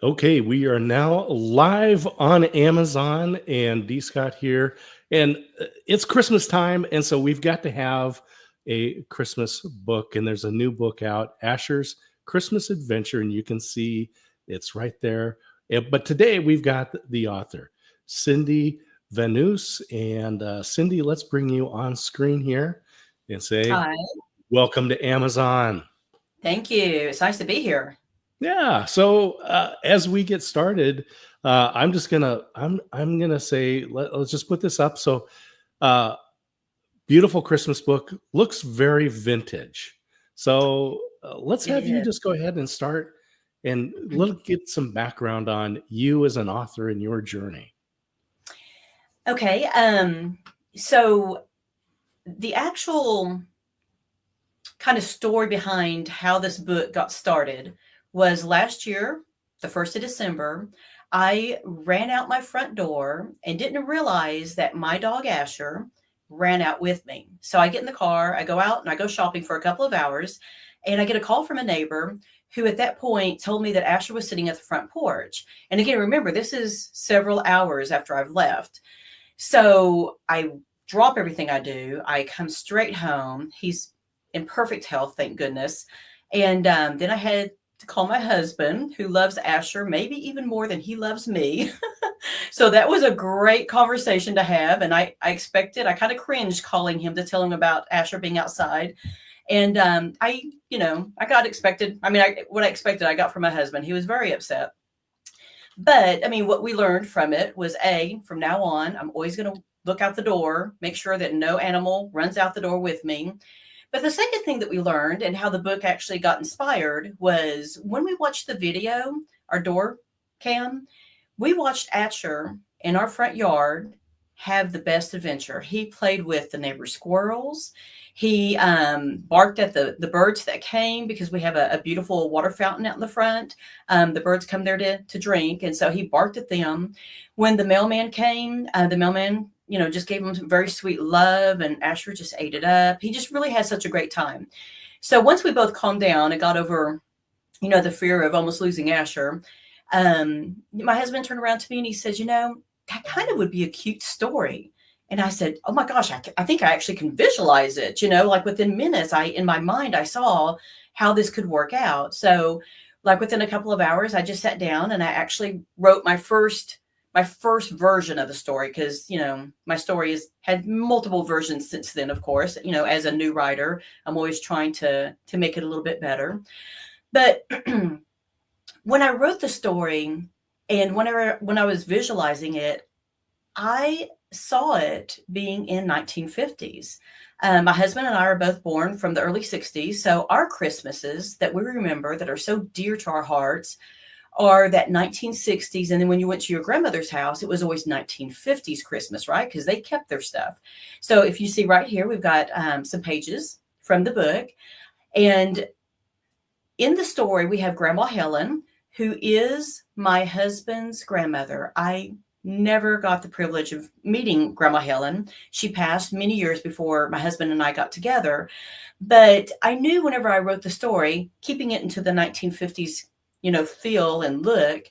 Okay, we are now live on Amazon, and D Scott here. And it's Christmas time, and so we've got to have a Christmas book. And there's a new book out, Asher's Christmas Adventure, and you can see it's right there. But today we've got the author, Cindy Vanous. And Cindy, let's bring you on screen here and say, Hi. welcome to Amazon. Thank you. It's nice to be here. Yeah. So as we get started, I'm gonna say let's just put this up. So uh, beautiful Christmas book, looks very vintage. So let's It have you is. just go ahead and start, and let's get some background on you as an author and your journey. Okay. So the actual kind of story behind how this book got started was last year, the 1st of December. I ran out my front door and didn't realize that my dog Asher ran out with me. So I get in the car, I go out and I go shopping for a couple of hours, and I get a call from a neighbor who at that point told me that Asher was sitting at the front porch. And again, remember, this is several hours after I've left. So I drop everything I do. I come straight home. He's in perfect health, thank goodness. And then I had to call my husband, who loves Asher maybe even more than he loves me. So that was a great conversation to have. And I kind of cringed calling him to tell him about Asher being outside. And I got expected. I mean, what I expected, I got from my husband. He was very upset. But I mean, what we learned from it was from now on, I'm always going to look out the door, make sure that no animal runs out the door with me. But the second thing that we learned and how the book actually got inspired was when we watched the video, our door cam, we watched Asher in our front yard have the best adventure. He played with the neighbor squirrels. He barked at the birds that came because we have a beautiful water fountain out in the front. The birds come there to drink. And so he barked at them. When the mailman came, the mailman, just gave him some very sweet love, and Asher just ate it up. He just really had such a great time. So once we both calmed down and got over, the fear of almost losing Asher, my husband turned around to me and he says, that kind of would be a cute story. And I said, oh my gosh, I think I actually can visualize it, like within minutes, in my mind, I saw how this could work out. So like within a couple of hours, I just sat down and I actually wrote my first version of the story. Cause my story has had multiple versions since then, of course, as a new writer, I'm always trying to make it a little bit better. But when I wrote the story and when I was visualizing it, I saw it being in 1950s. My husband and I are both born from the early 60s. So our Christmases that we remember that are so dear to our hearts are that 1960s. And then when you went to your grandmother's house, it was always 1950s Christmas, right? Because they kept their stuff. So if you see right here, we've got some pages from the book. And in the story, we have Grandma Helen, who is my husband's grandmother. I never got the privilege of meeting Grandma Helen. She passed many years before my husband and I got together. But I knew whenever I wrote the story, keeping it into the 1950s, feel and look,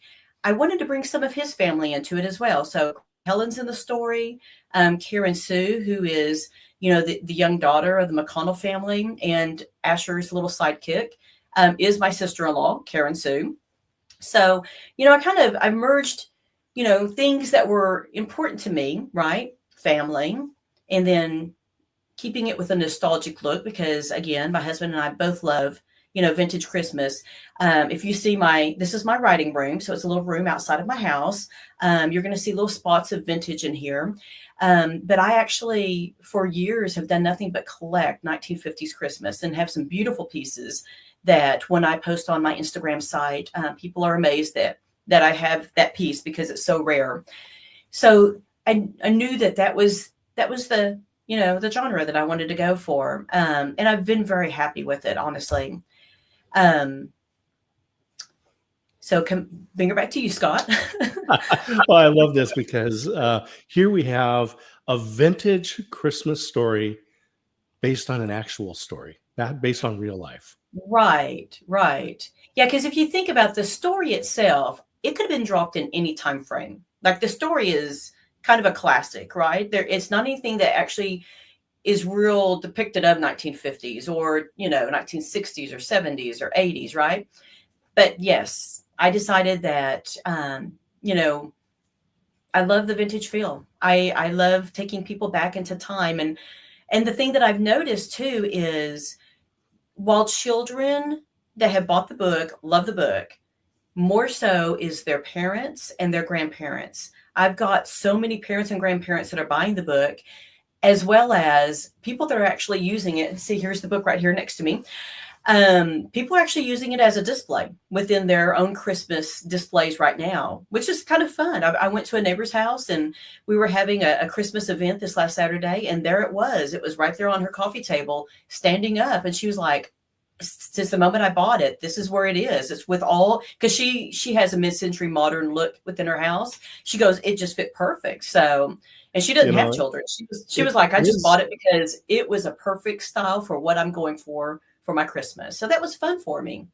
I wanted to bring some of his family into it as well. So Helen's in the story. Karen Sue, who is, the young daughter of the McConniel family and Asher's little sidekick, is my sister-in-law, Karen Sue. So, I merged, things that were important to me, right? Family, and then keeping it with a nostalgic look, because again, my husband and I both love, vintage Christmas. If you see this is my writing room. So it's a little room outside of my house. You're going to see little spots of vintage in here. But I actually, for years, have done nothing but collect 1950s Christmas and have some beautiful pieces that when I post on my Instagram site, people are amazed that I have that piece because it's so rare. So I knew that was the, the genre that I wanted to go for. And I've been very happy with it, honestly. So bring it back to you, Scott. Well, I love this because here we have a vintage Christmas story based on an actual story, not based on real life. Right. Yeah, because if you think about the story itself, it could have been dropped in any time frame. Like the story is kind of a classic, right? It's not anything that actually is real depicted of 1950s or, 1960s or 70s or 80s, right? But yes, I decided that, I love the vintage feel. I love taking people back into time. And the thing that I've noticed too is while children that have bought the book love the book, more so is their parents and their grandparents. I've got so many parents and grandparents that are buying the book, as well as people that are actually using it. See, here's the book right here next to me. People are actually using it as a display within their own Christmas displays right now, which is kind of fun. I went to a neighbor's house and we were having a Christmas event this last Saturday, and there it was. It was right there on her coffee table, standing up. And she was like, since the moment I bought it, this is where it is. It's with all, because she has a mid-century modern look within her house. She goes, it just fit perfect. So, and she doesn't have children. She was like, I just bought it because it was a perfect style for what I'm going for my Christmas. So that was fun for me.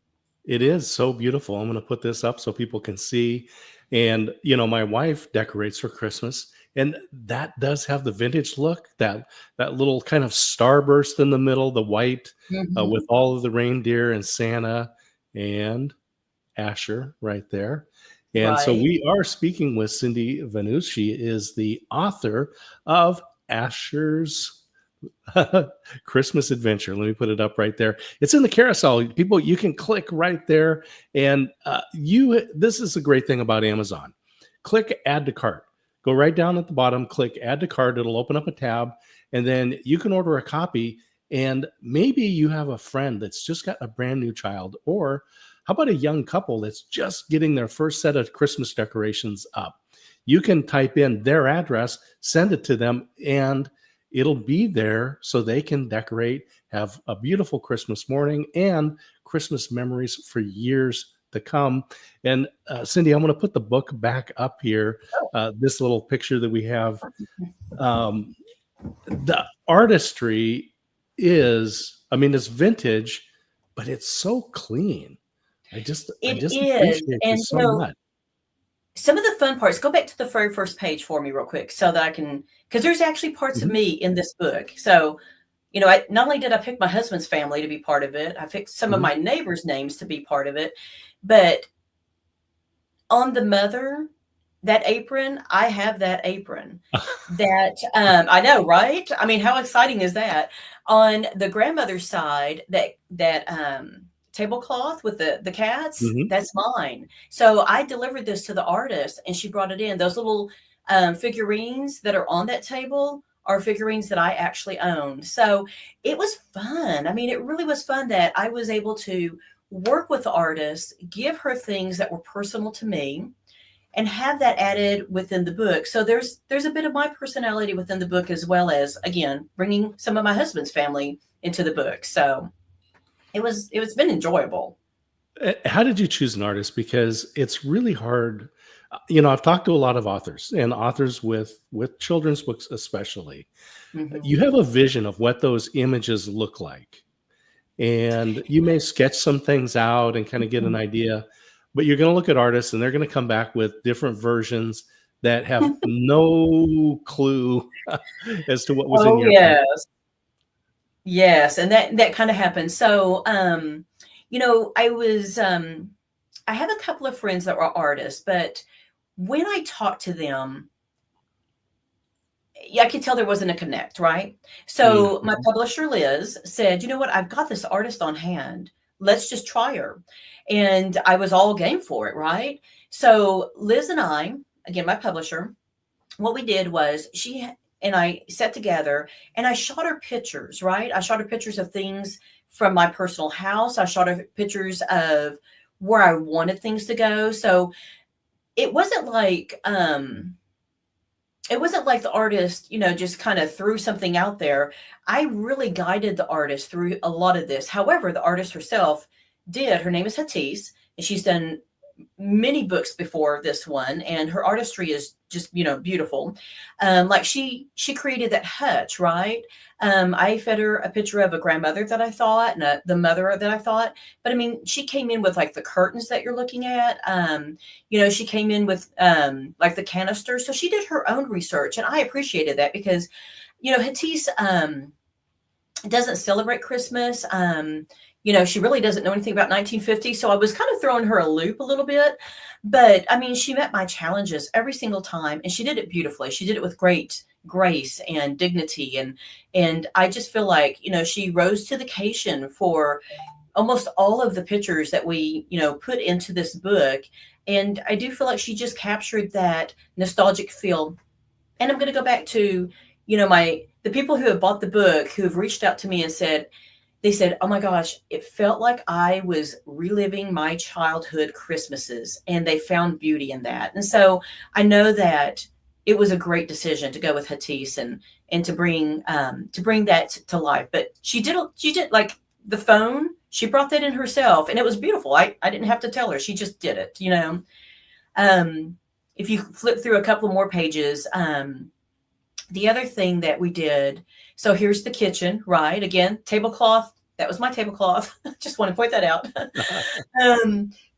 It is so beautiful. I'm going to put this up so people can see. And, my wife decorates for Christmas, and that does have the vintage look, that little kind of starburst in the middle, the white with all of the reindeer and Santa and Asher right there. And so we are speaking with Cindy Vanous. She is the author of Asher's Christmas Adventure. Let me put it up right there. It's in the carousel. People, you can click right there. And this is a great thing about Amazon. Click add to cart. Go right down at the bottom, click add to cart. It'll open up a tab, and then you can order a copy. And maybe you have a friend that's just got a brand new child, or how about a young couple that's just getting their first set of Christmas decorations up? You can type in their address, send it to them, and it'll be there so they can decorate, have a beautiful Christmas morning and Christmas memories for years to come. And Cindy, I'm going to put the book back up here. This little picture that we have, the artistry is, it's vintage, but it's so clean. I just appreciate it so much. Some of the fun parts, go back to the very first page for me real quick so that I can, because there's actually parts of me in this book. So, I not only did I pick my husband's family to be part of it, I picked some of my neighbors' names to be part of it. But on the mother, that apron, I have that apron. That I know, right? I mean, how exciting is that? On the grandmother's side, that tablecloth with the cats, that's mine. So I delivered this to the artist and she brought it in. Those little figurines that are on that table are figurines that I actually own. So it was fun. I mean, it really was fun that I was able to work with the artist, give her things that were personal to me, and have that added within the book. So there's a bit of my personality within the book, as well as, again, bringing some of my husband's family into the book. So it's been enjoyable. How did you choose an artist? Because it's really hard. I've talked to a lot of authors, and authors with children's books especially. You have a vision of what those images look like, and you may sketch some things out and kind of get an idea, but you're going to look at artists and they're going to come back with different versions that have no clue as to what was in your head. Yes. And that kind of happened. So, I have a couple of friends that were artists, but when I talked to them, I could tell there wasn't a connect, right? So my publisher, Liz, said, you know what? I've got this artist on hand. Let's just try her. And I was all game for it, right? So Liz and I, again, my publisher, what we did was she and I sat together and I shot her pictures, right? I shot her pictures of things from my personal house. I shot her pictures of where I wanted things to go. So it wasn't like the artist, just kind of threw something out there. I really guided the artist through a lot of this. However, the artist herself did. Her name is Hattis, and she's done many books before this one, and her artistry is just, beautiful. Like she created that hutch, right? I fed her a picture of a grandmother that I thought, and the mother that I thought. But I mean, she came in with like the curtains that you're looking at. She came in with like the canisters. So she did her own research, and I appreciated that because, Hatisse doesn't celebrate Christmas. She really doesn't know anything about 1950. So I was kind of throwing her a loop a little bit. But I mean, she met my challenges every single time, and she did it beautifully. She did it with great grace and dignity. And I just feel like, she rose to the occasion for almost all of the pictures that we, put into this book. And I do feel like she just captured that nostalgic feel. And I'm going to go back to, the people who have bought the book, who have reached out to me and said, oh my gosh, it felt like I was reliving my childhood Christmases, and they found beauty in that. And so I know that it was a great decision to go with Hatisse and to bring that to life. But she did like the phone. She brought that in herself, and it was beautiful. I didn't have to tell her. She just did it, If you flip through a couple more pages, the other thing that we did, so here's the kitchen, right? Again, tablecloth. That was my tablecloth. Just want to point that out.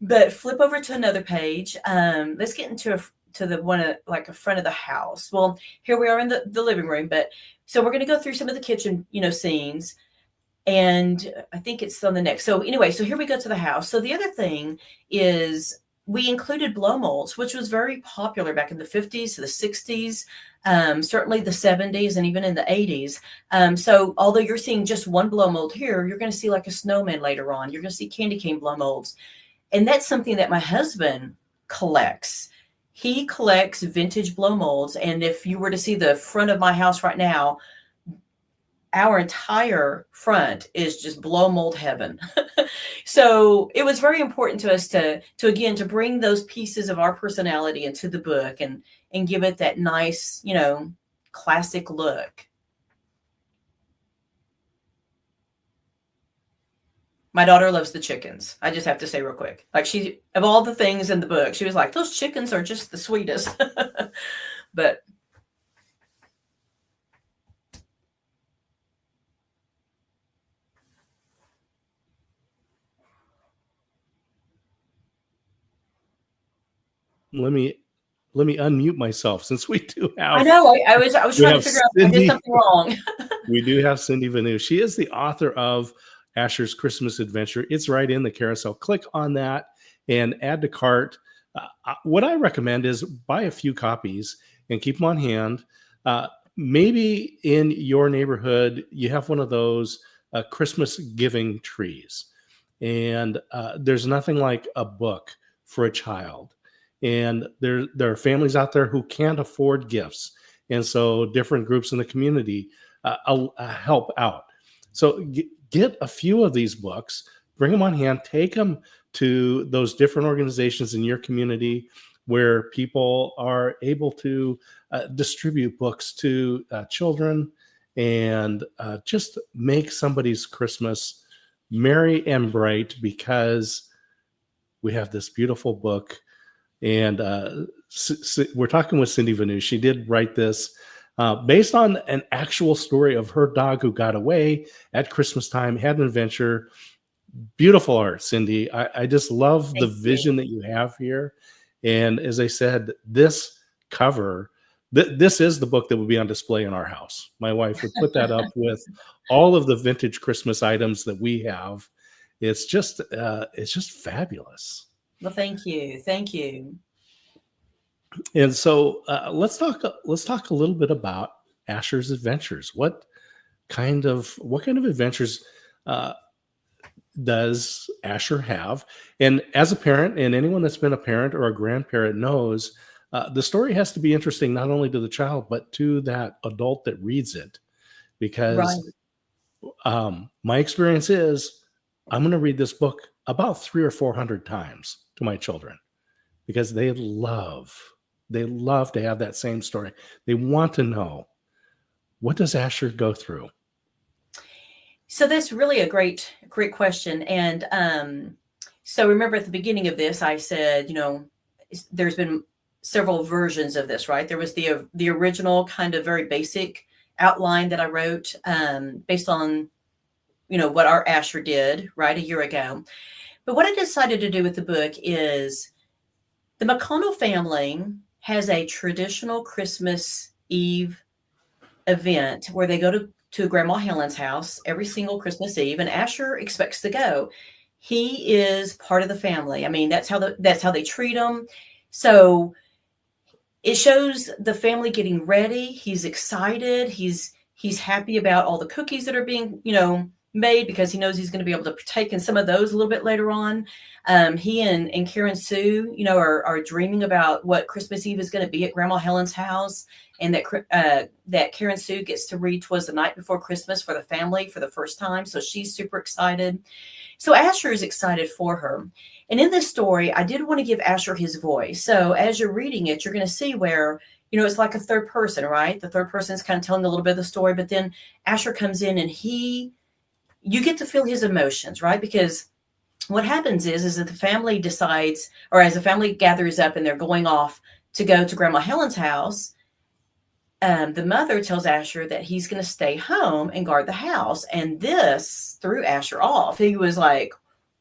But flip over to another page. Let's get into the one like a front of the house. Well, here we are in the living room. But so we're going to go through some of the kitchen, scenes. And I think it's on the next. So anyway, so here we go to the house. So the other thing is we included blow molds, which was very popular back in the 50s to the 60s. Certainly the 70s and even in the 80s. So although you're seeing just one blow mold here, you're going to see like a snowman later on. You're going to see candy cane blow molds. And that's something that my husband collects. He collects vintage blow molds. And if you were to see the front of my house right now, our entire front is just blow mold heaven. So it was very important to us to bring those pieces of our personality into the book and give it that nice, classic look. My daughter loves the chickens. I just have to say real quick, like of all the things in the book, she was like, those chickens are just the sweetest. But let me unmute myself, since we do have. I know. I was trying to figure out if I did something wrong. We do have Cindy Vanous. She is the author of Asher's Christmas Adventure. It's right in the carousel. Click on that and add to cart. What I recommend is buy a few copies and keep them on hand. Maybe in your neighborhood, you have one of those Christmas giving trees. And there's nothing like a book for a child. And there are families out there who can't afford gifts. And so different groups in the community help out. So get a few of these books, bring them on hand, take them to those different organizations in your community where people are able to distribute books to children, and just make somebody's Christmas merry and bright, because we have this beautiful book. And we're talking with Cindy Vanous. She did write this based on an actual story of her dog who got away at Christmas time, had an adventure. Beautiful art, Cindy. I just love the vision that you have here. And as I said, this cover, this is the book that will be on display in our house. My wife would put that up with all of the vintage Christmas items that we have. It's just fabulous. Well, thank you. Thank you. And so let's talk a little bit about Asher's adventures. What kind of adventures does Asher have? And as a parent, and anyone that's been a parent or a grandparent knows, the story has to be interesting not only to the child, but to that adult that reads it. Because my experience is, I'm going to read this book about 300 or 400 times to my children, because they love to have that same story. They want to know, what does Asher go through? So that's really a great question. And So remember at the beginning of this, I said, there's been several versions of this, right? There was the original kind of very basic outline that I wrote based on, what our Asher did, right, a year ago. But what I decided to do with the book is the McConniel family has a traditional Christmas Eve event where they go to Grandma Helen's house every single Christmas Eve, and Asher expects to go. He is part of the family. I mean, that's how they treat him. So it shows the family getting ready. He's excited. He's happy about all the cookies that are being, made, because he knows he's going to be able to partake in some of those a little bit later on. He and Karen Sue, are dreaming about what Christmas Eve is going to be at Grandma Helen's house, and that Karen Sue gets to read "'Twas the Night Before Christmas" for the family for the first time. So she's super excited. So Asher is excited for her. And in this story, I did want to give Asher his voice. So as you're reading it, you're going to see where, it's like a third person, right? The third person is kind of telling a little bit of the story, but then Asher comes in and you get to feel his emotions, right? Because what happens is that the family decides, or as the family gathers up and they're going off to go to Grandma Helen's house, the mother tells Asher that he's going to stay home and guard the house. And this threw Asher off. He was like,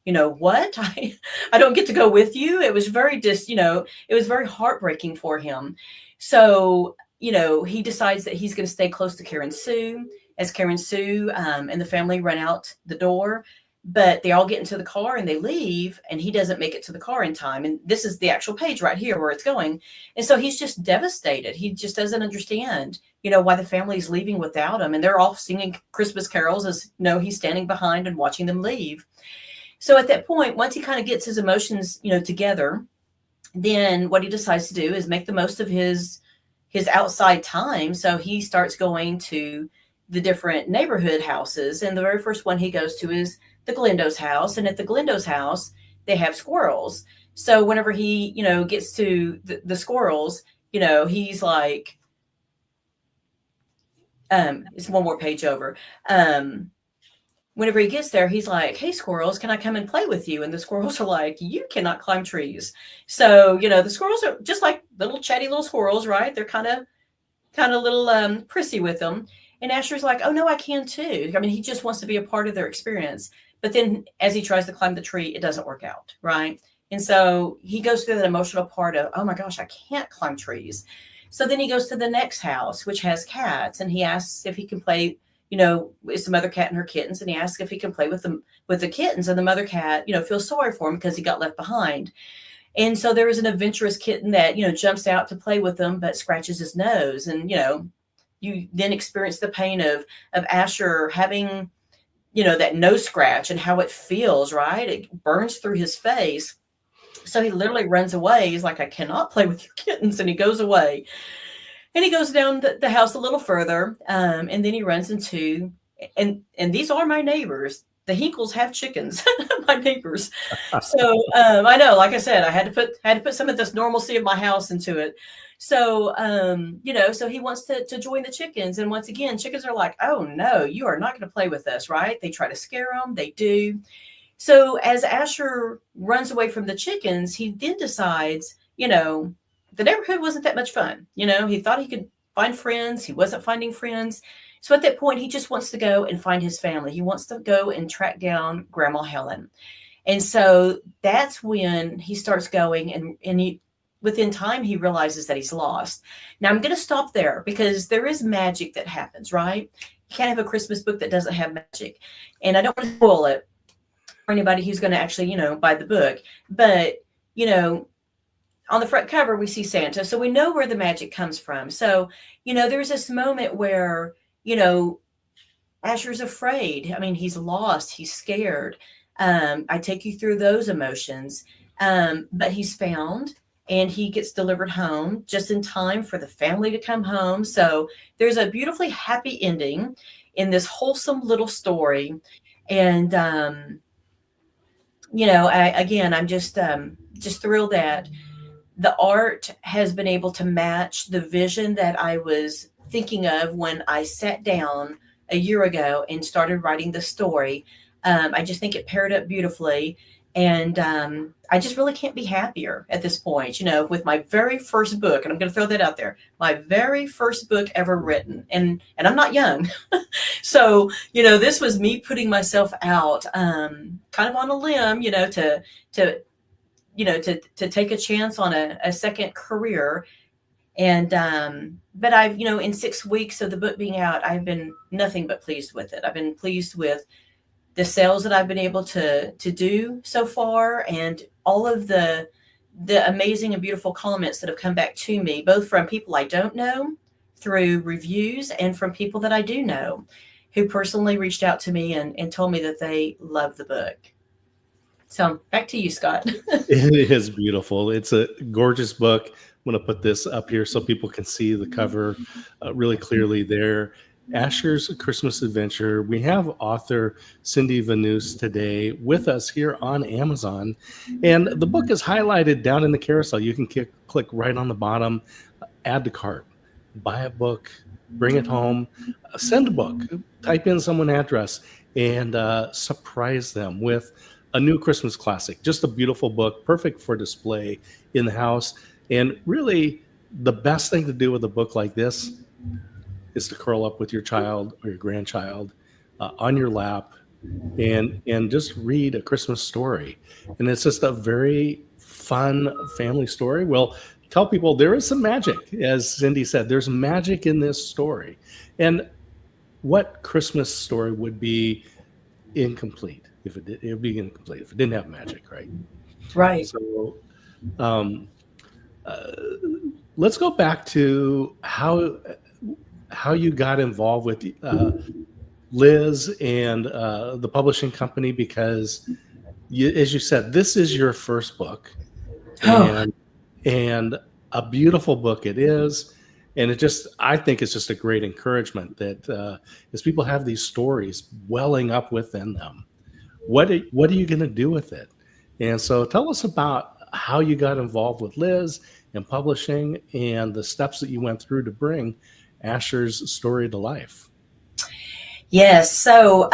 what? I don't get to go with you. It was very it was very heartbreaking for him. So, he decides that he's going to stay close to Karen Sue, as Karen Sue and the family run out the door. But they all get into the car and they leave, and he doesn't make it to the car in time. And this is the actual page right here where it's going. And so he's just devastated. He just doesn't understand, why the family's leaving without him. And they're all singing Christmas carols as he's standing behind and watching them leave. So at that point, once he kind of gets his emotions, together, then what he decides to do is make the most of his outside time. So he starts going to the different neighborhood houses. And the very first one he goes to is the Glendo's house. And at the Glendo's house, they have squirrels. So whenever he, gets to the squirrels, he's like, it's one more page over. Whenever he gets there, he's like, "Hey, squirrels, can I come and play with you?" And the squirrels are like, "You cannot climb trees." So, the squirrels are just like little chatty little squirrels, right? They're kind of little prissy with them. And Asher's like, "Oh, no, I can too." I mean, he just wants to be a part of their experience. But then as he tries to climb the tree, it doesn't work out, right? And so he goes through that emotional part of, "Oh my gosh, I can't climb trees." So then he goes to the next house, which has cats, and he asks if he can play, it's the mother cat and her kittens. And he asks if he can play with the kittens. And the mother cat, feels sorry for him because he got left behind. And so there is an adventurous kitten that, jumps out to play with them, but scratches his nose. And, you then experience the pain of Asher having, that nose scratch and how it feels, right? It burns through his face. So he literally runs away. He's like, "I cannot play with your kittens." And he goes away. And he goes down the house a little further, and then he runs into, and these are my neighbors. The Hinkles have chickens, my neighbors. So I know, like I said, I had to put some of this normalcy of my house into it. So so he wants to join the chickens, and once again, chickens are like, "Oh no, you are not going to play with us," right? They try to scare him. They do. So as Asher runs away from the chickens, he then decides, the neighborhood wasn't that much fun. He thought he could find friends. He wasn't finding friends. So at that point, he just wants to go and find his family. He wants to go and track down Grandma Helen. And so that's when he starts going, and he, within time, he realizes that he's lost. Now I'm going to stop there because there is magic that happens, right? You can't have a Christmas book that doesn't have magic. And I don't want to spoil it for anybody who's going to actually, buy the book. But, on the front cover, we see Santa. So we know where the magic comes from. So, there's this moment where, Asher's afraid. I mean, he's lost. He's scared. I take you through those emotions. But he's found, and he gets delivered home just in time for the family to come home. So there's a beautifully happy ending in this wholesome little story. And, I'm just thrilled that the art has been able to match the vision that I was thinking of when I sat down a year ago and started writing the story. I just think it paired up beautifully. And I just really can't be happier at this point, with my very first book. And I'm going to throw that out there. My very first book ever written. And I'm not young. So, this was me putting myself out kind of on a limb, to take a chance on a second career. And but I've, in 6 weeks of the book being out, I've been nothing but pleased with it. I've been pleased with the sales that I've been able to do so far, and all of the amazing and beautiful comments that have come back to me, both from people I don't know through reviews and from people that I do know who personally reached out to me and told me that they love the book. So back to you, Scott. It is beautiful. It's a gorgeous book. I'm going to put this up here so people can see the cover really clearly there. Asher's Christmas Adventure. We have author Cindy Vanous today with us here on Amazon. And the book is highlighted down in the carousel. You can click right on the bottom, add to cart, buy a book, bring it home, send a book, type in someone's address, and surprise them with a new Christmas classic. Just a beautiful book, perfect for display in the house. And really, the best thing to do with a book like this is to curl up with your child or your grandchild on your lap and just read a Christmas story. And it's just a very fun family story. Well, tell people there is some magic, as Cindy said. There's magic in this story. And what Christmas story would be incomplete if it would be incomplete if it didn't have magic, right? Right. So let's go back to how you got involved with Liz and the publishing company, because as you said, this is your first book, and a beautiful book it is. And I think it's just a great encouragement that as people have these stories welling up within them, what are you going to do with it? And so tell us about how you got involved with Liz and publishing and the steps that you went through to bring Asher's story to life. Yes. So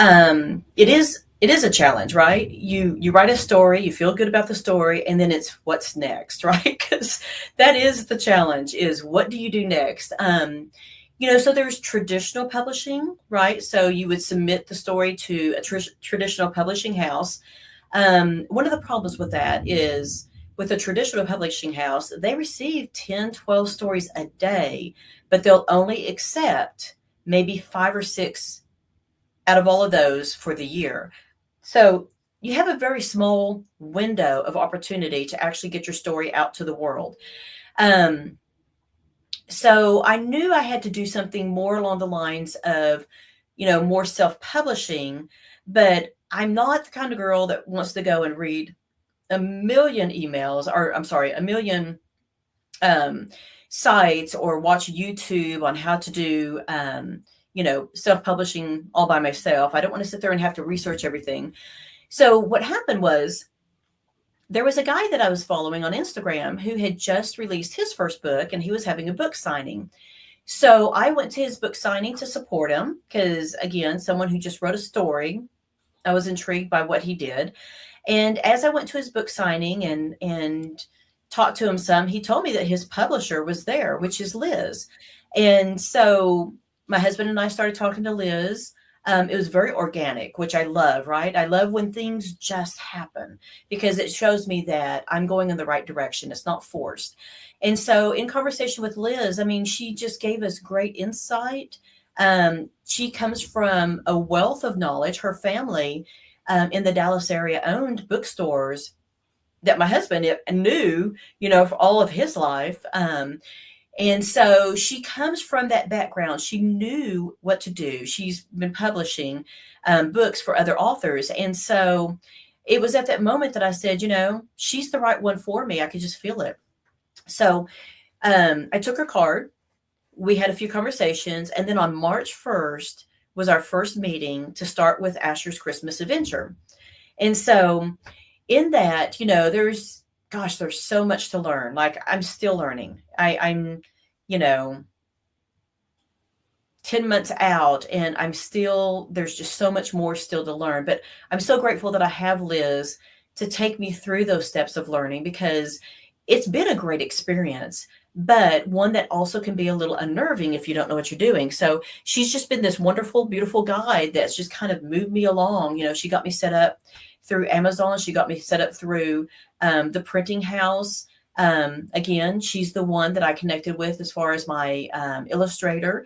it is a challenge, right? You write a story, you feel good about the story, and then it's what's next, right? Because that is the challenge, is what do you do next? So there's traditional publishing, right? So you would submit the story to a traditional publishing house. One of the problems with that is with a traditional publishing house, they receive 10, 12 stories a day, but they'll only accept maybe 5 or 6 out of all of those for the year. So you have a very small window of opportunity to actually get your story out to the world. So I knew I had to do something more along the lines of, more self-publishing, but I'm not the kind of girl that wants to go and read a million sites or watch YouTube on how to do, self-publishing all by myself. I don't want to sit there and have to research everything. So what happened was, there was a guy that I was following on Instagram who had just released his first book, and he was having a book signing. So I went to his book signing to support him because, again, someone who just wrote a story, I was intrigued by what he did. And as I went to his book signing and talked to him some, he told me that his publisher was there, which is Liz. And so my husband and I started talking to Liz. It was very organic, which I love, right? I love when things just happen because it shows me that I'm going in the right direction. It's not forced. And so in conversation with Liz, she just gave us great insight. She comes from a wealth of knowledge. Her family in the Dallas area owned bookstores that my husband knew, for all of his life. And so she comes from that background. She knew what to do. She's been publishing books for other authors. And so it was at that moment that I said, she's the right one for me. I could just feel it. So I took her card. We had a few conversations. And then on March 1st was our first meeting to start with Asher's Christmas Adventure. And so in that, there's so much to learn. Like, I'm still learning. I'm 10 months out, and there's just so much more still to learn. But I'm so grateful that I have Liz to take me through those steps of learning, because it's been a great experience, but one that also can be a little unnerving if you don't know what you're doing. So she's just been this wonderful, beautiful guide that's just kind of moved me along. You know, she got me set up through Amazon. She got me set up through the printing house. Again, she's the one that I connected with as far as my illustrator.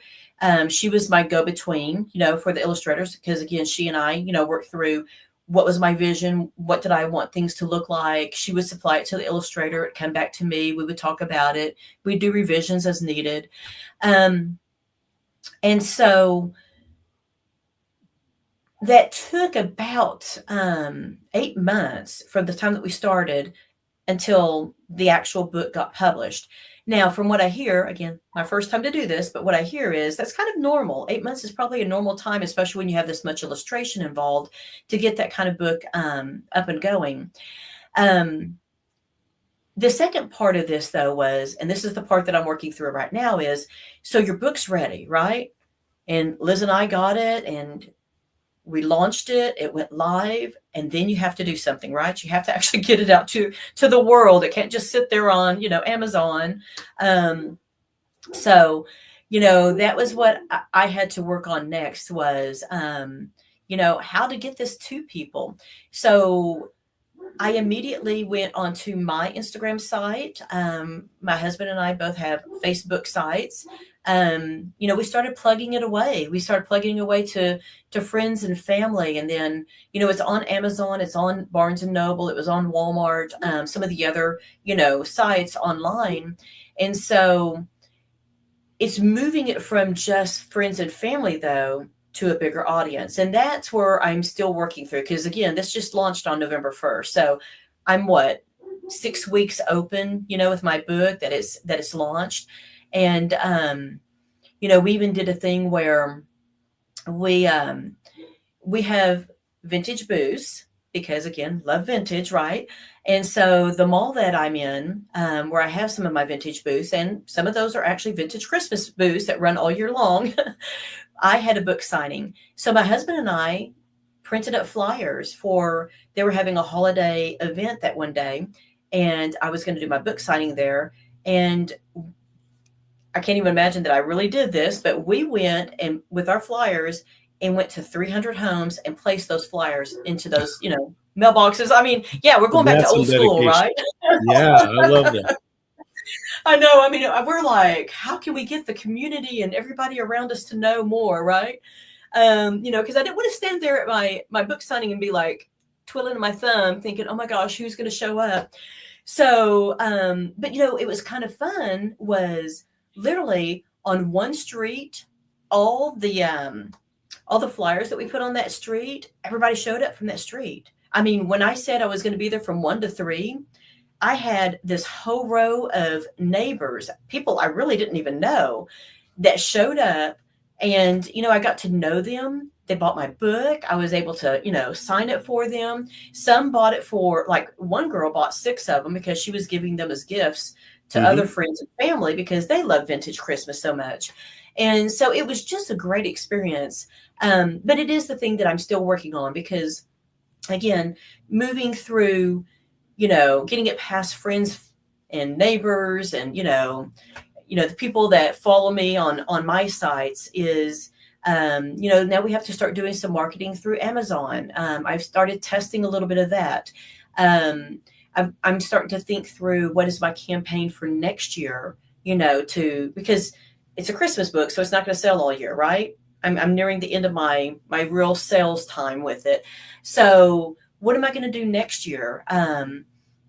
She was my go-between, you know, for the illustrators, because again, she and I, you know, worked through what was my vision, what did I want things to look like. She would supply it to the illustrator, it'd come back to me, we would talk about it, we'd do revisions as needed. And so that took about 8 months from the time that we started until the actual book got published. Now, from what I hear, again, my first time to do this, but what I hear is that's kind of normal. 8 months is probably a normal time, especially when you have this much illustration involved, to get that kind of book up and going. The second part of this, though, was, and this is the part that I'm working through right now, is, so your book's ready, right? And Liz and I got it, and we launched it, it went live, and then you have to do something, right? You have to actually get it out to the world. It can't just sit there on, you know, Amazon. So, you know, that was what I had to work on next was, you know, how to get this to people. So I immediately went onto my Instagram site. My husband and I both have Facebook sites. You know, we started plugging it away. We started plugging away to friends and family. And then, you know, it's on Amazon, it's on Barnes and Noble, it was on Walmart, some of the other, you know, sites online. And so it's moving it from just friends and family, though, to a bigger audience. And that's where I'm still working through. Because again, this just launched on November 1st. So I'm 6 weeks open, you know, with my book that it's launched. And, you know, we even did a thing where we have vintage booths, because again, love vintage, right? And so the mall that I'm in, where I have some of my vintage booths, and some of those are actually vintage Christmas booths that run all year long. I had a book signing. So my husband and I printed up flyers they were having a holiday event that one day, and I was going to do my book signing there. And I can't even imagine that I really did this, but we went and with our flyers and went to 300 homes and placed those flyers into those, you know, mailboxes. I mean, yeah, we're going back to old school, right? Yeah, I love that. I know. I mean, we're like, how can we get the community and everybody around us to know more, right? You know, because I didn't want to stand there at my book signing and be like twiddling my thumb thinking, oh my gosh, who's going to show up? So, but, you know, it was kind of fun, was literally on one street, all the flyers that we put on that street, everybody showed up from that street. I mean, when I said I was going to be there from 1 to 3, I had this whole row of neighbors, people I really didn't even know, that showed up. And, you know, I got to know them. They bought my book. I was able to, you know, sign it for them. Some bought it for, like, one girl bought 6 of them because she was giving them as gifts to other friends and family because they love vintage Christmas so much. And so it was just a great experience. But it is the thing that I'm still working on, because again, moving through, you know, getting it past friends and neighbors and, you know, the people that follow me on my sites is, you know, now we have to start doing some marketing through Amazon. I've started testing a little bit of that. I'm starting to think through what is my campaign for next year, you know, because it's a Christmas book, so it's not going to sell all year, right? I'm nearing the end of my real sales time with it. So what am I going to do next year?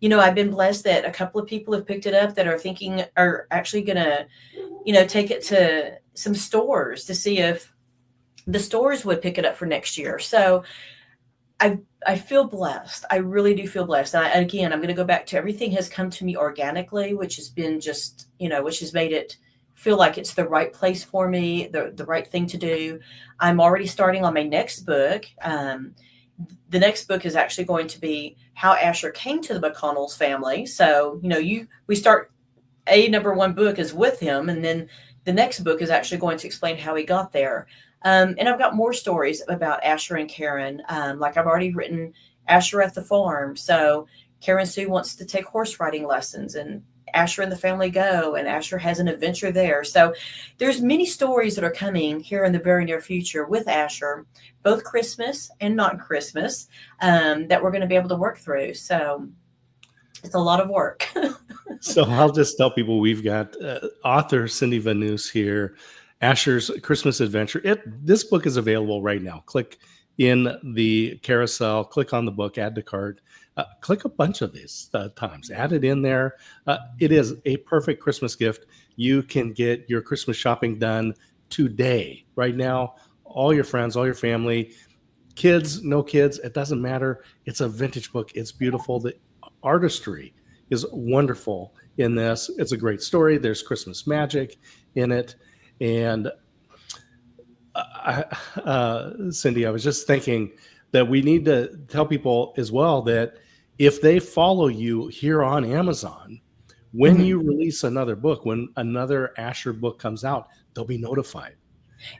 You know, I've been blessed that a couple of people have picked it up that are actually going to, you know, take it to some stores to see if the stores would pick it up for next year. So I feel blessed. I really do feel blessed. And again, I'm going to go back to everything has come to me organically, which has been just, you know, which has made it feel like it's the right place for me, the right thing to do. I'm already starting on my next book. The next book is actually going to be how Asher came to the McConniel's family. So, you know, we start number 1 book is with him, and then the next book is actually going to explain how he got there. And I've got more stories about Asher and Karen. Like I've already written Asher at the farm. So Karen Sue wants to take horse riding lessons, and Asher and the family go, and Asher has an adventure there. So there's many stories that are coming here in the very near future with Asher, both Christmas and not Christmas, that we're going to be able to work through. So it's a lot of work. So I'll just tell people we've got author Cindy Vanous here, Asher's Christmas Adventure. This book is available right now. Click in the carousel, click on the book, add to cart. Click a bunch of these times, add it in there. It is a perfect Christmas gift. You can get your Christmas shopping done today, right now. All your friends, all your family, kids, no kids, it doesn't matter. It's a vintage book. It's beautiful. The artistry is wonderful in this. It's a great story. There's Christmas magic in it. And Cindy, I was just thinking that we need to tell people as well that if they follow you here on Amazon, when you release another book, when another Asher book comes out, they'll be notified.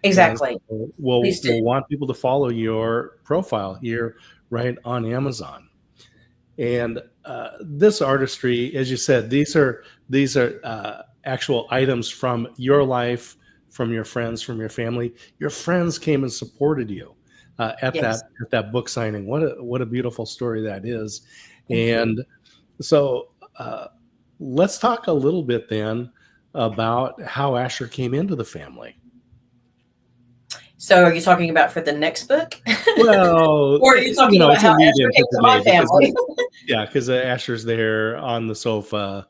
Exactly. So we'll want people to follow your profile here right on Amazon. And this artistry, as you said, these are actual items from your life, from your friends, from your family. Your friends came and supported you at that book signing. What a beautiful story that is. And so let's talk a little bit then about how Asher came into the family. So are you talking about for the next book? Well, or are you talking about how Asher came to my family? Because Asher's there on the sofa.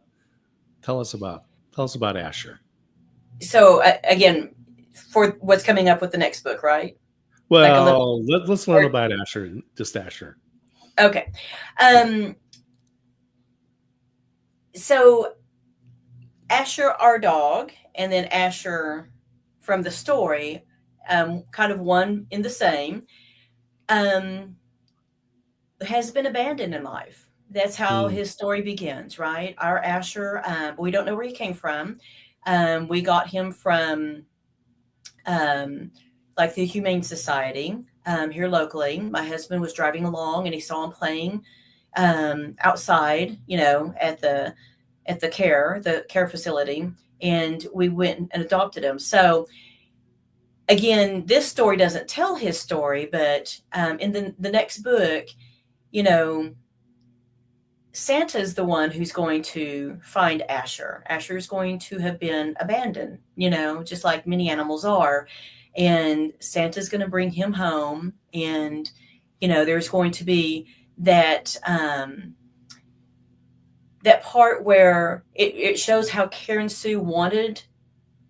Tell us about Asher. So again, for what's coming up with the next book, right? Well, let's learn about Asher, just Asher. Okay. So Asher, our dog, and then Asher from the story, kind of one in the same, has been abandoned in life. That's how his story begins, right? Our Asher, we don't know where he came from. We got him from like the Humane Society here locally. My husband was driving along and he saw him playing outside, at the care facility, and we went and adopted him. So again, this story doesn't tell his story, but in the next book, Santa's the one who's going to find Asher. Asher is going to have been abandoned, just like many animals are. And Santa's going to bring him home. And, there's going to be that part where it shows how Karen Sue wanted,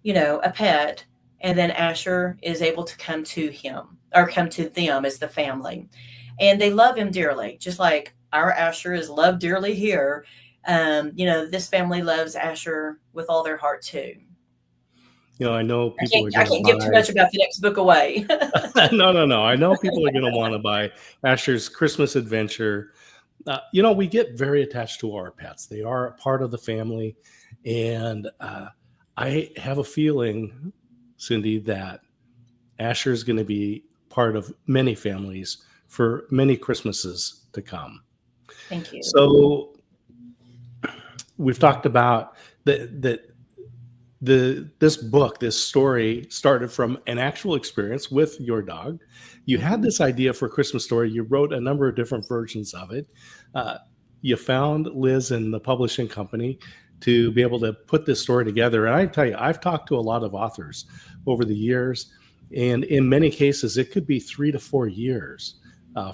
a pet. And then Asher is able to come to him, or come to them as the family. And they love him dearly, just like our Asher is loved dearly here. This family loves Asher with all their heart too. I know people I can't give too much about the next book away. No. I know people are going to want to buy Asher's Christmas Adventure. We get very attached to our pets. They are a part of the family. And I have a feeling, Cindy, that Asher is going to be part of many families for many Christmases to come. Thank you. So we've talked about this book, this story started from an actual experience with your dog. You had this idea for a Christmas story. You wrote a number of different versions of it. You found Liz and the publishing company to be able to put this story together. And I tell you, I've talked to a lot of authors over the years, and in many cases, it could be 3 to 4 years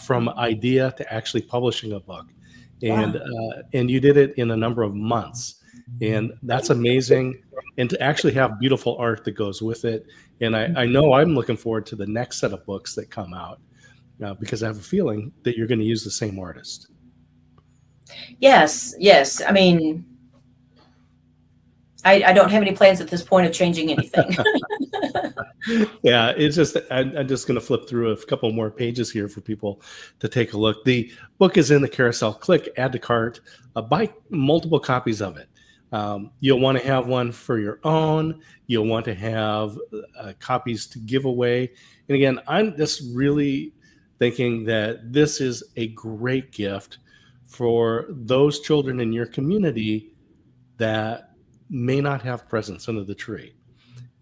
from idea to actually publishing a book. And you did it in a number of months. And that's amazing. And to actually have beautiful art that goes with it. And I know I'm looking forward to the next set of books that come out because I have a feeling that you're going to use the same artist. Yes. I mean, I don't have any plans at this point of changing anything. Yeah, it's just, I'm just going to flip through a couple more pages here for people to take a look. The book is in the carousel. Click add to cart, buy multiple copies of it. You'll want to have one for your own. You'll want to have copies to give away. And again, I'm just really thinking that this is a great gift for those children in your community that may not have presents under the tree.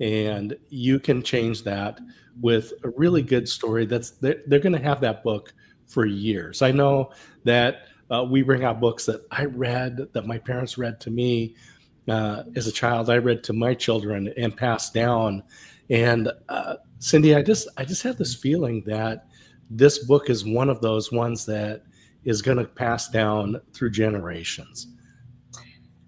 And you can change that with a really good story that's they're going to have that book for years. I know that we bring out books that I read, that my parents read to me as a child. I read to my children and passed down. And Cindy, I just have this feeling that this book is one of those ones that is going to pass down through generations.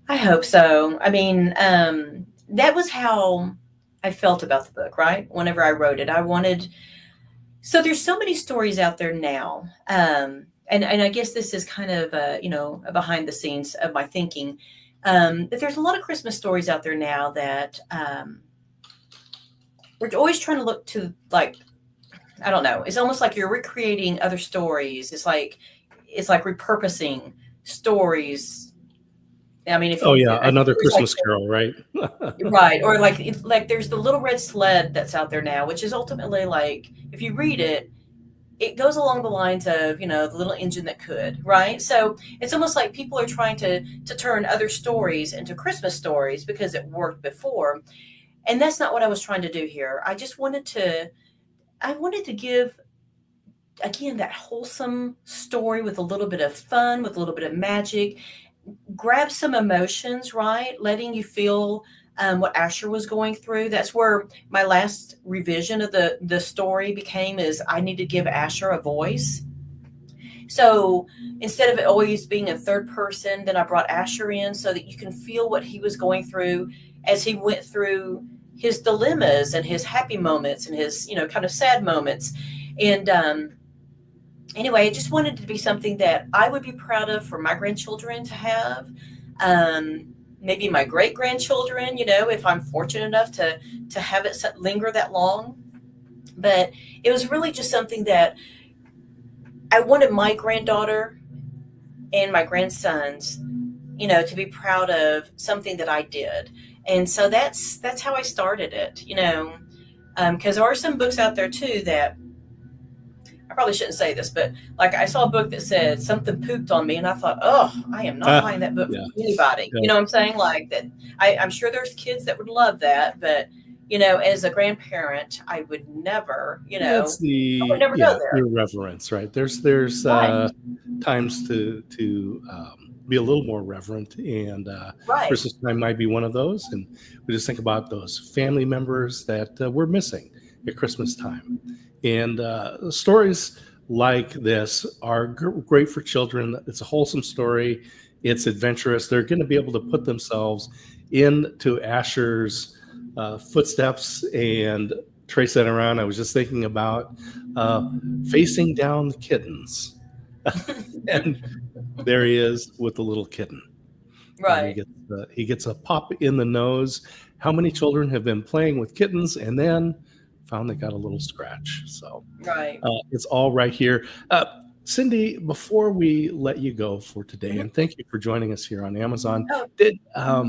I hope so. I mean, that was how I felt about the book, right? Whenever I wrote it, I wanted, so there's so many stories out there now. And I guess this is kind of, a behind the scenes of my thinking. But there's a lot of Christmas stories out there now that we're always trying to look to, like, I don't know. It's almost like you're recreating other stories. It's like repurposing stories. I mean, if Oh you, yeah, I think another there's like, Christmas Carol, right? right, or like there's the Little Red Sled that's out there now, which is ultimately like, if you read it, it goes along the lines of, the little engine that could, right? So it's almost like people are trying to turn other stories into Christmas stories because it worked before, and that's not what I was trying to do here. I wanted to give, again, that wholesome story with a little bit of fun, with a little bit of magic, grab some emotions, right? Letting you feel what Asher was going through. That's where my last revision of the story became, is I need to give Asher a voice. So instead of it always being in third person, then I brought Asher in so that you can feel what he was going through as he went through his dilemmas and his happy moments and his, kind of sad moments. And anyway, I just wanted it to be something that I would be proud of for my grandchildren to have. Maybe my great grandchildren, if I'm fortunate enough to have it linger that long. But it was really just something that I wanted my granddaughter and my grandsons, to be proud of something that I did. And so that's how I started it, because there are some books out there too that, I probably shouldn't say this, but like I saw a book that said something pooped on me, and I thought, oh, I am not buying that book Yeah. for anybody. Yeah. You know what I'm saying? Like that. I'm sure there's kids that would love that, but as a grandparent, I would never, That's I would never go there. irreverence, right? There's Right. times to be a little more reverent, and Right. Christmas time might be one of those. And we just think about those family members that we're missing at Christmas time. And stories like this are great for children. It's a wholesome story. It's adventurous. They're going to be able to put themselves into Asher's footsteps and trace that around. I was just thinking about facing down the kittens. And there he is with the little kitten. Right. He gets a pop in the nose. How many children have been playing with kittens and then found they got a little scratch? So Right. it's all right here. Cindy, before we let you go for today, and thank you for joining us here on Amazon, Oh.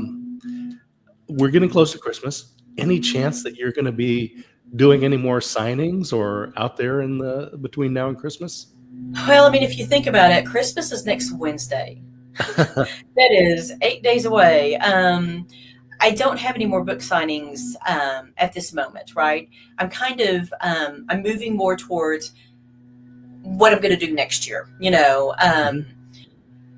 we're getting close to Christmas. Any chance that you're going to be doing any more signings or out there in the between now and Christmas? Well, I mean, if you think about it, Christmas is next Wednesday. That is 8 days away. I don't have any more book signings at this moment, right? I'm kind of I'm moving more towards what I'm going to do next year,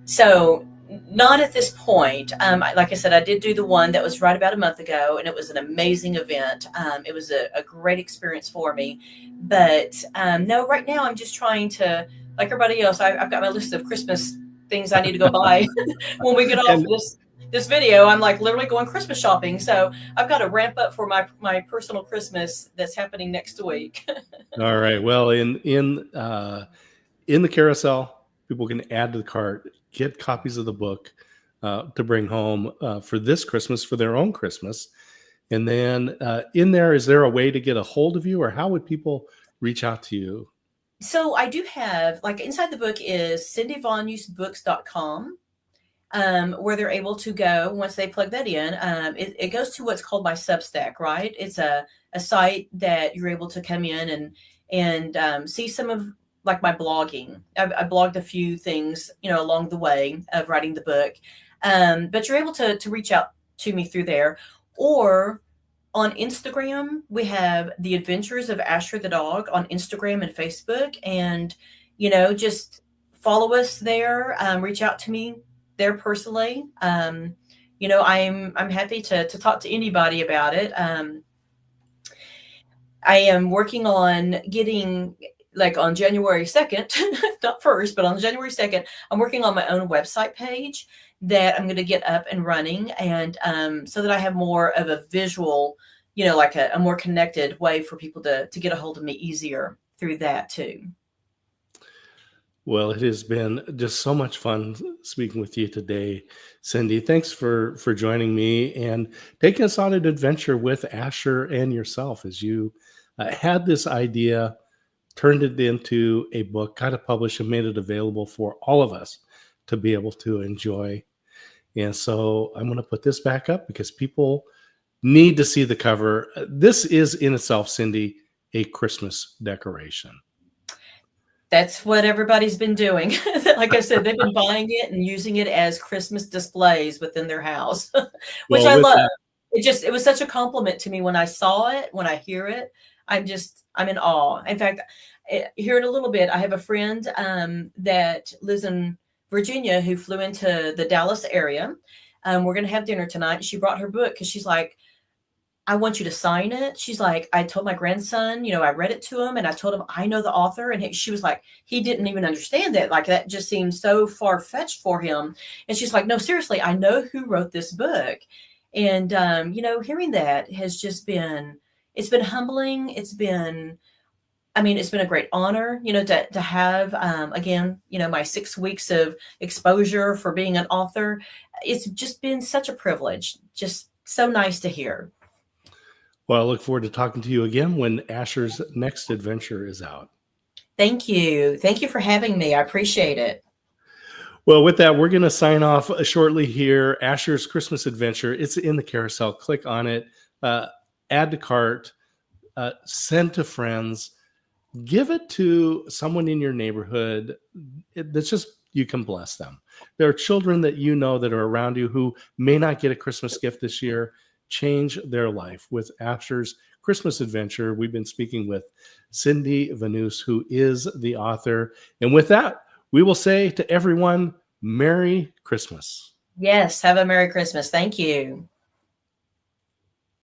So not at this point. Like I said, I did do the one that was right about a month ago, and it was an amazing event. It was a great experience for me. But no, right now I'm just trying to, like everybody else, I've got my list of Christmas things I need to go buy. When we get off this video, I'm like literally going Christmas shopping. So I've got to ramp up for my personal Christmas that's happening next week. All right. Well, in the carousel, people can add to the cart, get copies of the book to bring home for this Christmas, for their own Christmas. And then in there, is there a way to get a hold of you, or how would people reach out to you? So I do have, like, inside the book is cindyvanusbooks.com, where they're able to go once they plug that in. It goes to what's called my Substack, right? It's a site that you're able to come in and see some of like my blogging. I blogged a few things, along the way of writing the book. But you're able to reach out to me through there. Or on Instagram, we have The Adventures of Asher the Dog on Instagram and Facebook. And, just follow us there. Reach out to me there personally. I'm happy to talk to anybody about it. I am working on getting, like, on January 2nd, not first, but on January 2nd, I'm working on my own website page that I'm going to get up and running. And so that I have more of a visual, like a more connected way for people to get a hold of me easier through that too. Well, it has been just so much fun speaking with you today, Cindy. Thanks for joining me and taking us on an adventure with Asher and yourself as you had this idea, turned it into a book, got it published, and made it available for all of us to be able to enjoy. And so I'm going to put this back up because people need to see the cover. This is in itself, Cindy, a Christmas decoration. That's what everybody's been doing. Like I said, they've been buying it and using it as Christmas displays within their house, which Well, I with love. that, It was such a compliment to me when I saw it, when I hear it. I'm in awe. In fact, here in a little bit, I have a friend that lives in Virginia who flew into the Dallas area. We're going to have dinner tonight. She brought her book because she's like, I want you to sign it. She's like, I told my grandson, I read it to him and I told him I know the author. And she was like, he didn't even understand that. Like, that just seemed so far fetched for him. And she's like, no, seriously, I know who wrote this book. And, hearing that has just it's been humbling. It's been a great honor, to have, again, my 6 weeks of exposure for being an author. It's just been such a privilege. Just so nice to hear. well, I look forward to talking to you again when Asher's next adventure is out. Thank you. Thank you for having me. I appreciate it. Well, with that, we're going to sign off shortly here. Asher's Christmas Adventure. It's in the carousel. Click on it, add to cart, send to friends, give it to someone in your neighborhood. That's just, you can bless them. There are children that that are around you who may not get a Christmas gift this year. Change their life with Asher's Christmas Adventure. We've been speaking with Cindy Vanous, who is the author. And with that, we will say to everyone, Merry Christmas. Yes. Have a Merry Christmas. Thank you.